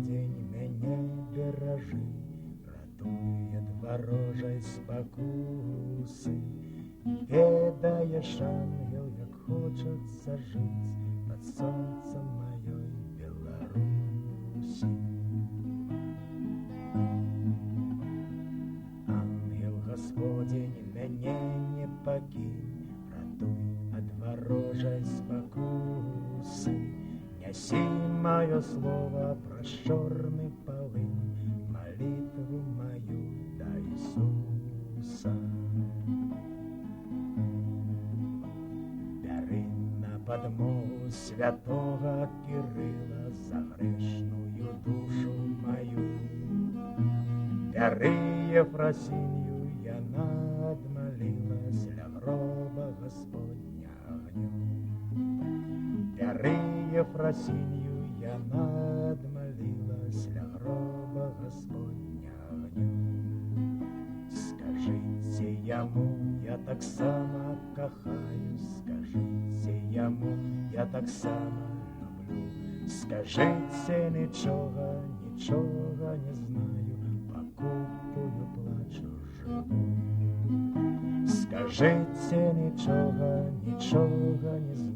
Господень, мяне беражы, ратуй ад варожай спакусы. Ведаеш, ангел, як хочацца жыць пад сонцам маёй Беларусі. Ангел Господень, мяне не пакінь, ратуй ад варожай спакусы. Нясі маё слова праз чорны палын, малітву маю да Ісуса. Бяры на падмогу святога Кірыла за грэшную душу маю. Бяры Ефрасінью, яна адмалілась ля гроба Господня агню. Бяры Ефрасінью, яна адмалілась ля гроба Господня агню. Скажыце яму, я таксама кахаю, скажыце яму, я таксама люблю. Скажыце, нічога, нічога не знаю, пакутую, плачу, жыву. Скажыце, нічога, нічога не знаю,